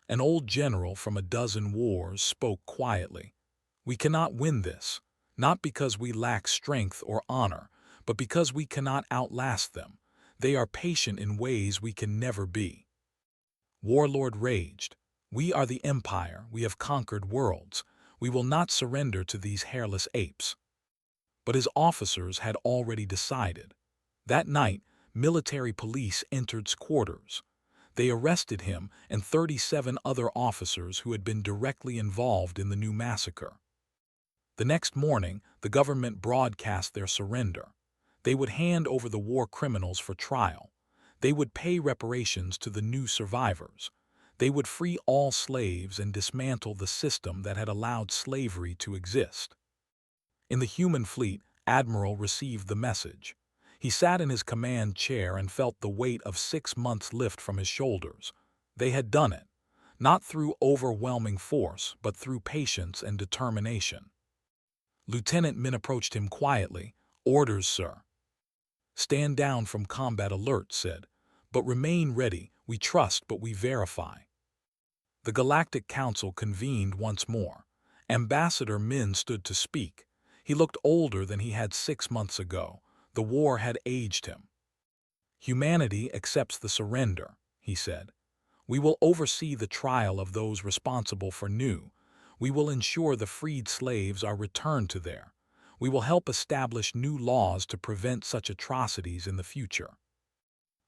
Speaker 1: An old general from a dozen wars spoke quietly. "We cannot win this, not because we lack strength or honor, but because we cannot outlast them. They are patient in ways we can never be." Warlord raged. "We are the Empire. We have conquered worlds. We will not surrender to these hairless apes." But his officers had already decided. That night, military police entered quarters. They arrested him and 37 other officers who had been directly involved in the new massacre. The next morning, the government broadcast their surrender. They would hand over the war criminals for trial. They would pay reparations to the new survivors. They would free all slaves and dismantle the system that had allowed slavery to exist. In the human fleet, Admiral received the message. He sat in his command chair and felt the weight of 6 months lift from his shoulders. They had done it, not through overwhelming force, but through patience and determination. Lieutenant Min approached him quietly. "Orders, sir." "Stand down from combat alert," said, "but remain ready. We trust, but we verify." The Galactic Council convened once more. Ambassador Min stood to speak. He looked older than he had 6 months ago. The war had aged him. "Humanity accepts the surrender," he said. "We will oversee the trial of those responsible for Nu. We will ensure the freed slaves are returned to there. We will help establish new laws to prevent such atrocities in the future."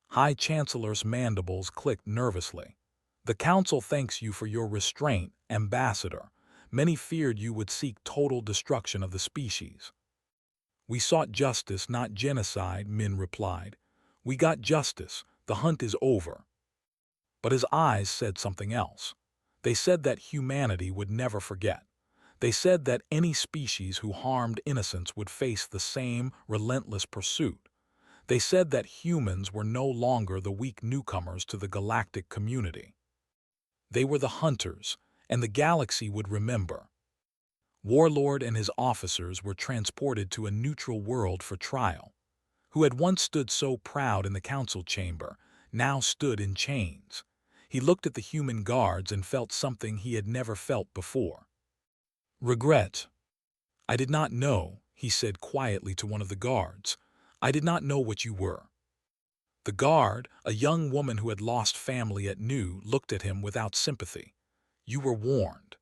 Speaker 1: High Chancellor's mandibles clicked nervously. "The Council thanks you for your restraint, Ambassador. Many feared you would seek total destruction of the species." "We sought justice, not genocide," Min replied. "We got justice. The hunt is over." But his eyes said something else. They said that humanity would never forget. They said that any species who harmed innocents would face the same relentless pursuit. They said that humans were no longer the weak newcomers to the galactic community. They were the hunters, and the galaxy would remember. Warlord and his officers were transported to a neutral world for trial. Who had once stood so proud in the council chamber, now stood in chains. He looked at the human guards and felt something he had never felt before. "Regret. I did not know," he said quietly to one of the guards. "I did not know what you were." The guard, a young woman who had lost family at Nu, looked at him without sympathy. "You were warned."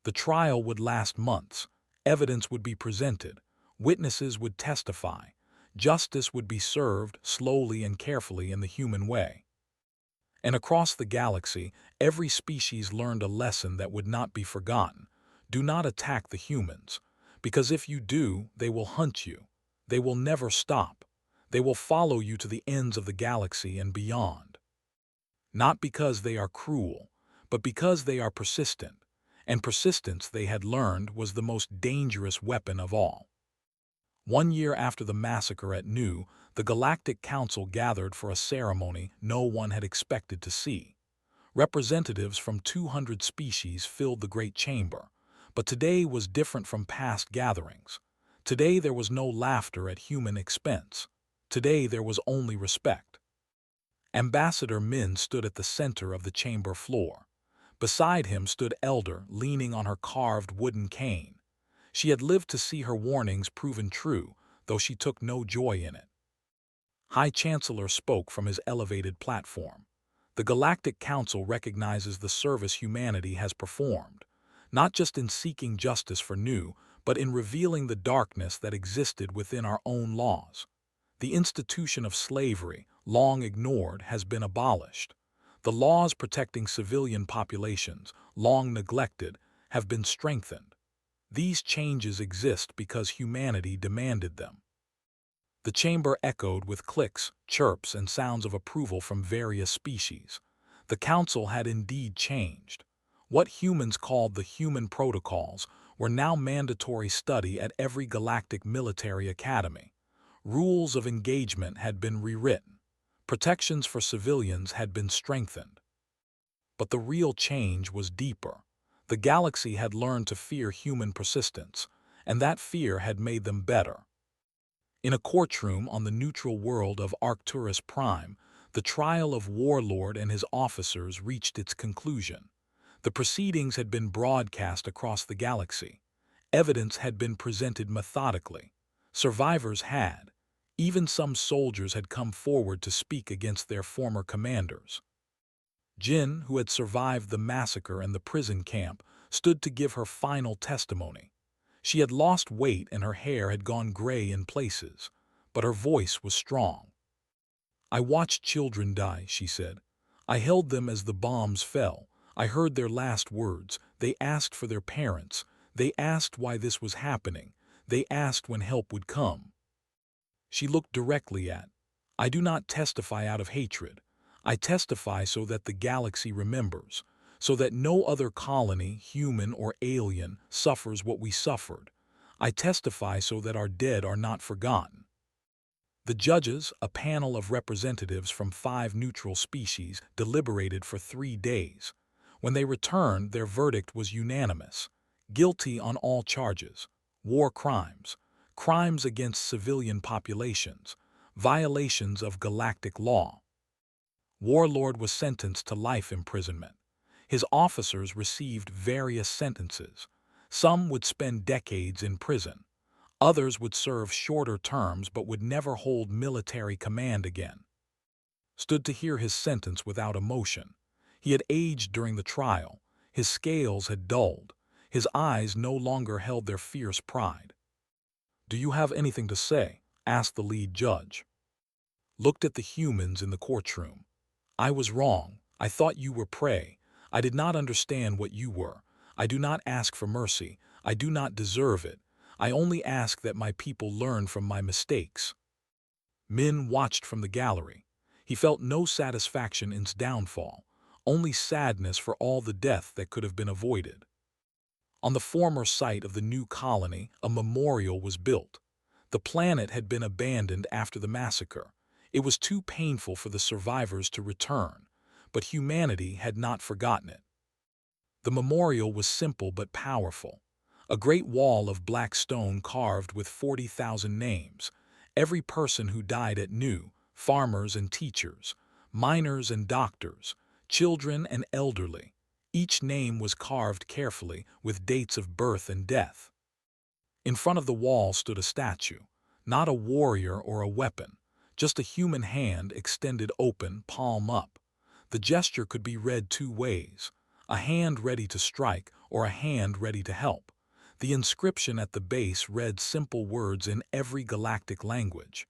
Speaker 1: The trial would last months. Evidence would be presented. Witnesses would testify. Justice would be served slowly and carefully in the human way. And across the galaxy, every species learned a lesson that would not be forgotten. Do not attack the humans. Because if you do, they will hunt you. They will never stop. They will follow you to the ends of the galaxy and beyond. Not because they are cruel, but because they are persistent, and persistence, they had learned, was the most dangerous weapon of all. 1 year after the massacre at Nu, the Galactic Council gathered for a ceremony no one had expected to see. Representatives from 200 species filled the great chamber, but today was different from past gatherings. Today there was no laughter at human expense. Today there was only respect. Ambassador Min stood at the center of the chamber floor. Beside him stood Elder, leaning on her carved wooden cane. She had lived to see her warnings proven true, though she took no joy in it. High Chancellor spoke from his elevated platform. The Galactic Council recognizes the service humanity has performed, not just in seeking justice for Nu, but in revealing the darkness that existed within our own laws. The institution of slavery, long ignored, has been abolished. The laws protecting civilian populations, long neglected, have been strengthened. These changes exist because humanity demanded them. The chamber echoed with clicks, chirps, and sounds of approval from various species. The council had indeed changed. What humans called the human protocols were now mandatory study at every galactic military academy. Rules of engagement had been rewritten. Protections for civilians had been strengthened. But the real change was deeper. The galaxy had learned to fear human persistence, and that fear had made them better. In a courtroom on the neutral world of Arcturus Prime, the trial of Warlord and his officers reached its conclusion. The proceedings had been broadcast across the galaxy. Evidence had been presented methodically. Survivors had. Even some soldiers had come forward to speak against their former commanders. Jin, who had survived the massacre and the prison camp, stood to give her final testimony. She had lost weight and her hair had gone gray in places, but her voice was strong. "I watched children die," she said. "I held them as the bombs fell. I heard their last words. They asked for their parents. They asked why this was happening. They asked when help would come." She looked directly at. "I do not testify out of hatred. I testify so that the galaxy remembers, so that no other colony, human or alien, suffers what we suffered. I testify so that our dead are not forgotten." The judges, a panel of representatives from 5 neutral species, deliberated for 3 days. When they returned, their verdict was unanimous. Guilty on all charges: war crimes, crimes against civilian populations, violations of galactic law. Warlord was sentenced to life imprisonment. His officers received various sentences. Some would spend decades in prison. Others would serve shorter terms but would never hold military command again. Stood to hear his sentence without emotion. He had aged during the trial. His scales had dulled. His eyes no longer held their fierce pride. "Do you have anything to say?" asked the lead judge. Looked at the humans in the courtroom. "I was wrong. I thought you were prey. I did not understand what you were. I do not ask for mercy. I do not deserve it. I only ask that my people learn from my mistakes." Min watched from the gallery. He felt no satisfaction in its downfall, only sadness for all the death that could have been avoided. On the former site of the new colony, a memorial was built. The planet had been abandoned after the massacre. It was too painful for the survivors to return, but humanity had not forgotten it. The memorial was simple but powerful. A great wall of black stone carved with 40,000 names. Every person who died at Nu, farmers and teachers, miners and doctors, children and elderly. Each name was carved carefully with dates of birth and death. In front of the wall stood a statue, not a warrior or a weapon, just a human hand extended open, palm up. The gesture could be read 2 ways: a hand ready to strike or a hand ready to help. The inscription at the base read simple words in every galactic language.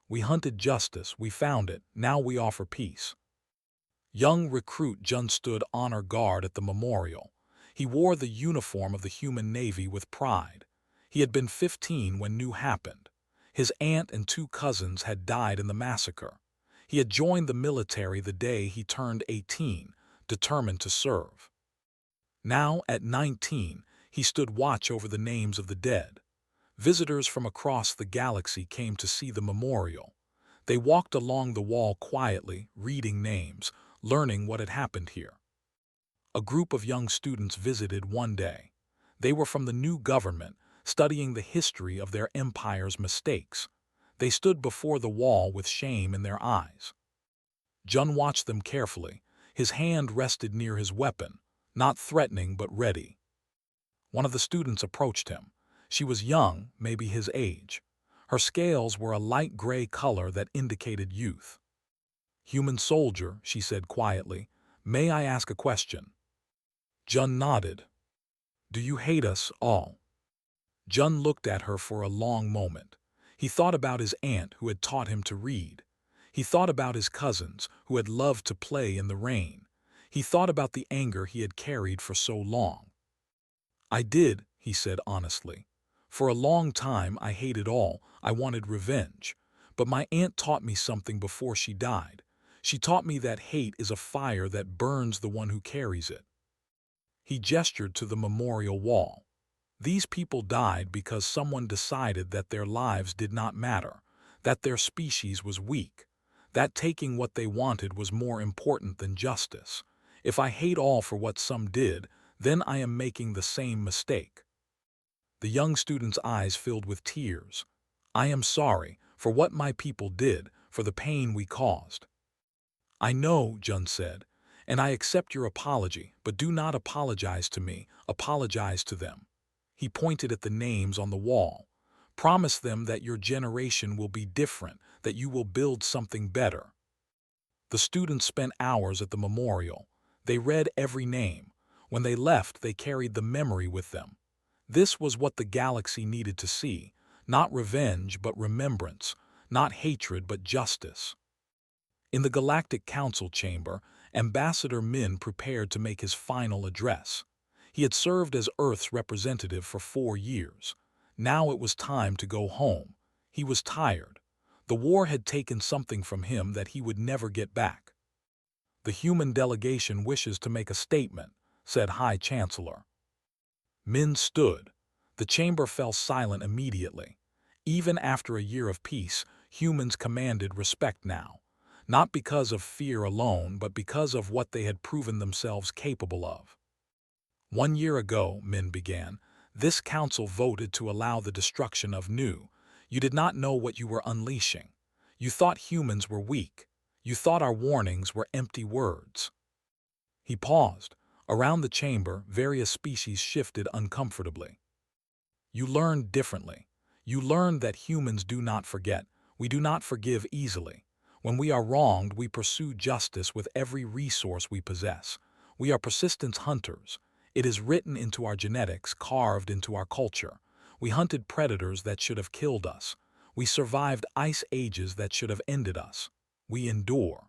Speaker 1: "We hunted justice, we found it, now we offer peace." Young recruit Jun stood honor guard at the memorial. He wore the uniform of the human navy with pride. He had been 15 when new happened. His aunt and 2 cousins had died in the massacre. He had joined the military the day he turned 18, determined to serve. Now, at 19, he stood watch over the names of the dead. Visitors from across the galaxy came to see the memorial. They walked along the wall quietly, reading names, learning what had happened here. A group of young students visited one day. They were from the new government, studying the history of their empire's mistakes. They stood before the wall with shame in their eyes. Jun watched them carefully. His hand rested near his weapon, not threatening but ready. One of the students approached him. She was young, maybe his age. Her scales were a light gray color that indicated youth. "Human soldier," she said quietly, "may I ask a question?" Jun nodded. "Do you hate us all?" Jun looked at her for a long moment. He thought about his aunt who had taught him to read. He thought about his cousins who had loved to play in the rain. He thought about the anger he had carried for so long. "I did," he said honestly. "For a long time I hated all. I wanted revenge. But my aunt taught me something before she died. She taught me that hate is a fire that burns the one who carries it." He gestured to the memorial wall. These people died because someone decided that their lives did not matter, that their species was weak, that taking what they wanted was more important than justice. If I hate all for what some did, then I am making the same mistake. The young student's eyes filled with tears. "I am sorry for what my people did, for the pain we caused." "I know," Jun said, "and I accept your apology, but do not apologize to me, apologize to them." He pointed at the names on the wall. "Promise them that your generation will be different, that you will build something better." The students spent hours at the memorial. They read every name. When they left, they carried the memory with them. This was what the galaxy needed to see, not revenge but remembrance, not hatred but justice. In the Galactic Council chamber, Ambassador Min prepared to make his final address. He had served as Earth's representative for 4 years. Now it was time to go home. He was tired. The war had taken something from him that he would never get back. "The human delegation wishes to make a statement," said High Chancellor. Min stood. The chamber fell silent immediately. Even after a year of peace, humans commanded respect now. Not because of fear alone, but because of what they had proven themselves capable of. "1 year ago," Min began, "this council voted to allow the destruction of New. You did not know what you were unleashing. You thought humans were weak. You thought our warnings were empty words." He paused. Around the chamber, various species shifted uncomfortably. "You learned differently. You learned that humans do not forget. We do not forgive easily. When we are wronged, we pursue justice with every resource we possess. We are persistence hunters. It is written into our genetics, carved into our culture. We hunted predators that should have killed us. We survived ice ages that should have ended us. We endure."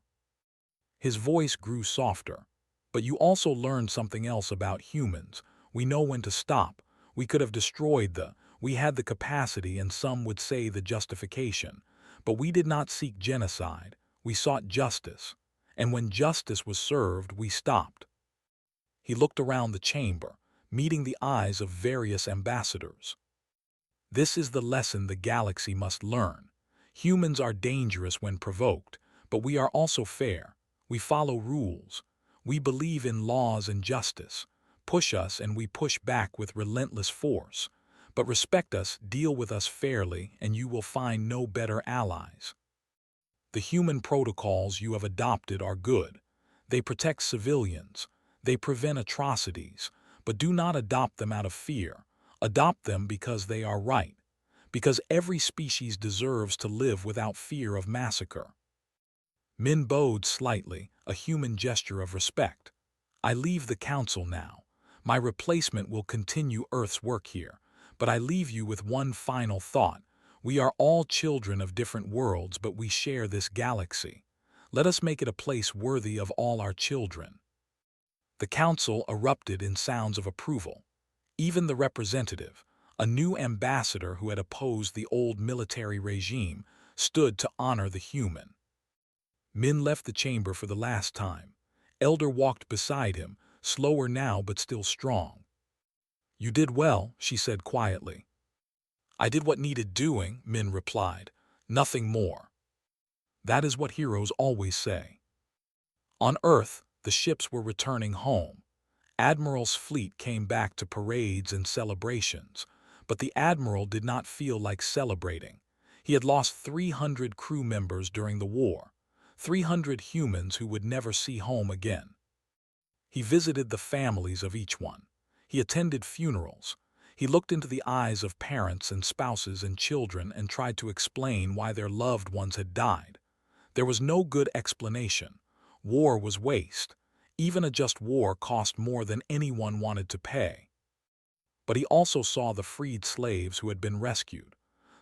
Speaker 1: His voice grew softer. "But you also learned something else about humans. We know when to stop. We could have destroyed we had the capacity, and some would say the justification. But we did not seek genocide. We sought justice. And when justice was served, we stopped." He looked around the chamber, meeting the eyes of various ambassadors. "This is the lesson the galaxy must learn. Humans are dangerous when provoked, but we are also fair. We follow rules. We believe in laws and justice. Push us and we push back with relentless force. But respect us, deal with us fairly, and you will find no better allies. The human protocols you have adopted are good. They protect civilians. They prevent atrocities. But do not adopt them out of fear. Adopt them because they are right. Because every species deserves to live without fear of massacre." Min bowed slightly, a human gesture of respect. "I leave the council now. My replacement will continue Earth's work here. But I leave you with one final thought. We are all children of different worlds, but we share this galaxy. Let us make it a place worthy of all our children." The council erupted in sounds of approval. Even the representative, A new ambassador who had opposed the old military regime stood to honor the human. Min left the chamber for the last time. Elder walked beside him, slower now but still strong. "You did well," she said quietly. "I did what needed doing," Min replied. "Nothing more." That is what heroes always say. On Earth, the ships were returning home. Admiral's fleet came back to parades and celebrations, but the Admiral did not feel like celebrating. He had lost 300 crew members during the war, 300 humans who would never see home again. He visited the families of each one. He attended funerals. He looked into the eyes of parents and spouses and children and tried to explain why their loved ones had died. There was no good explanation. War was waste. Even a just war cost more than anyone wanted to pay. But he also saw the freed slaves who had been rescued.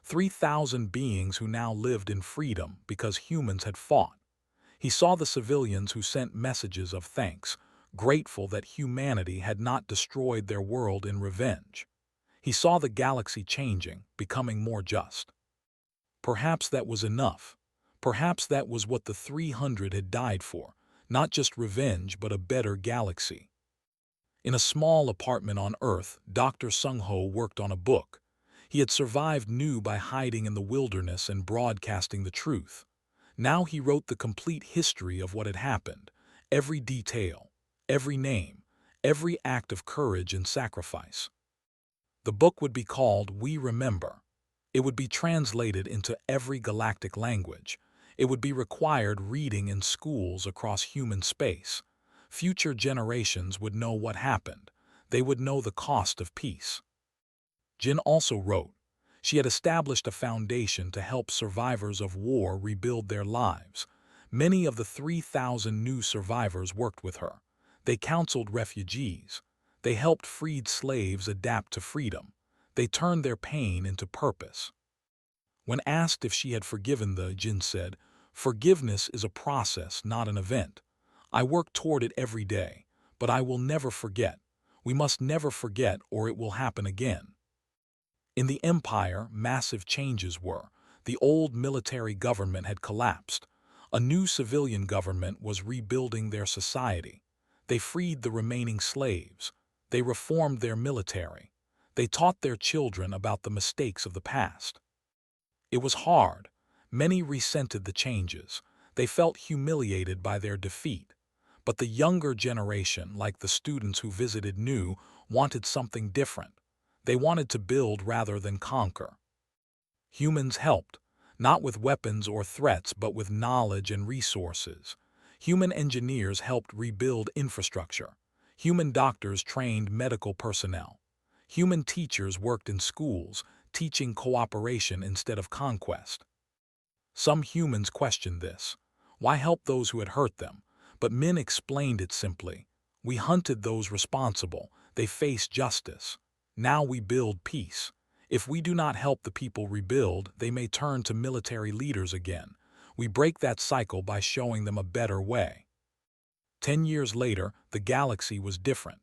Speaker 1: 3,000 beings who now lived in freedom because humans had fought. He saw the civilians who sent messages of thanks, grateful that humanity had not destroyed their world in revenge. He saw the galaxy changing, becoming more just. Perhaps that was enough. Perhaps that was what the 300 had died for, not just revenge but a better galaxy. In a small apartment on Earth, Dr. Sung-ho worked on a book. He had survived new by hiding in the wilderness and broadcasting the truth. Now he wrote the complete history of what had happened, every detail, every name, every act of courage and sacrifice. The book would be called We Remember. It would be translated into every galactic language. It would be required reading in schools across human space. Future generations would know what happened. They would know the cost of peace. Jin also wrote. She had established a foundation to help survivors of war rebuild their lives. Many of the 3,000 new survivors worked with her. They counseled refugees. They helped freed slaves adapt to freedom. They turned their pain into purpose. When asked if she had forgiven Jin said, "Forgiveness is a process, not an event. I work toward it every day, but I will never forget. We must never forget or it will happen again." In the Empire, massive changes were. The old military government had collapsed. A new civilian government was rebuilding their society. They freed the remaining slaves. They reformed their military. They taught their children about the mistakes of the past. It was hard. Many resented the changes. They felt humiliated by their defeat. But the younger generation, like the students who visited New, wanted something different. They wanted to build rather than conquer. Humans helped, not with weapons or threats, but with knowledge and resources. Human engineers helped rebuild infrastructure. Human doctors trained medical personnel. Human teachers worked in schools, teaching cooperation instead of conquest. Some humans questioned this. Why help those who had hurt them? But Min explained it simply. We hunted those responsible. They faced justice. Now we build peace. If we do not help the people rebuild, they may turn to military leaders again. We break that cycle by showing them a better way. 10 years later, the galaxy was different.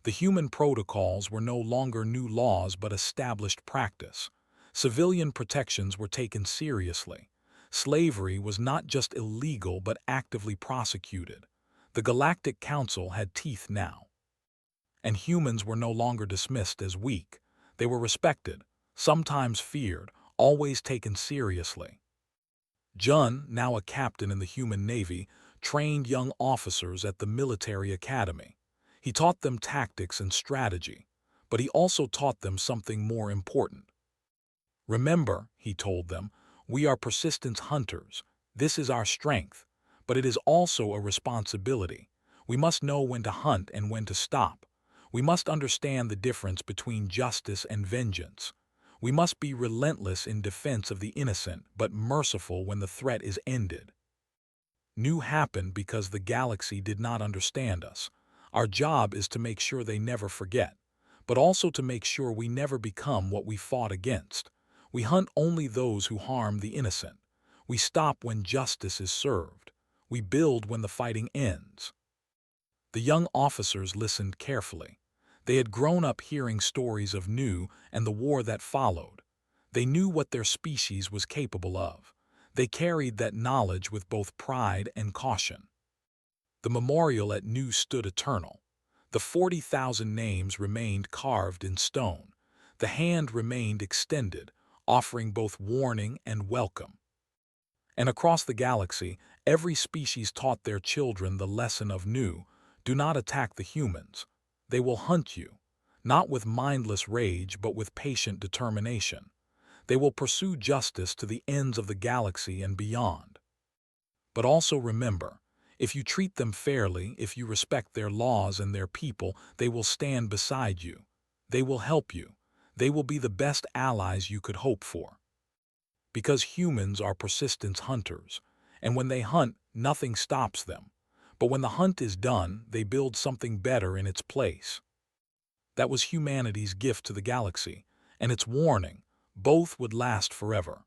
Speaker 1: The human protocols were no longer new laws but established practice. Civilian protections were taken seriously. Slavery was not just illegal but actively prosecuted. The Galactic Council had teeth now. And humans were no longer dismissed as weak. They were respected, sometimes feared, always taken seriously. Jun, now a captain in the human navy, trained young officers at the military academy. He taught them tactics and strategy, but he also taught them something more important. Remember, he told them, we are persistence hunters. This is our strength, but it is also a responsibility. We must know when to hunt and when to stop. We must understand the difference between justice and vengeance. We must be relentless in defense of the innocent, but merciful when the threat is ended. New happened because the galaxy did not understand us. Our job is to make sure they never forget, but also to make sure we never become what we fought against. We hunt only those who harm the innocent. We stop when justice is served. We build when the fighting ends. The young officers listened carefully. They had grown up hearing stories of new and the war that followed. They knew what their species was capable of. They carried that knowledge with both pride and caution. The memorial at New stood eternal. The 40,000 names remained carved in stone. The hand remained extended, offering both warning and welcome. And across the galaxy, every species taught their children the lesson of New: do not attack the humans. They will hunt you, not with mindless rage but with patient determination. They will pursue justice to the ends of the galaxy and beyond. But also remember, if you treat them fairly, if you respect their laws and their people, they will stand beside you. They will help you. They will be the best allies you could hope for. Because humans are persistent hunters, and when they hunt, nothing stops them. But when the hunt is done, they build something better in its place. That was humanity's gift to the galaxy, and its warning: both would last forever.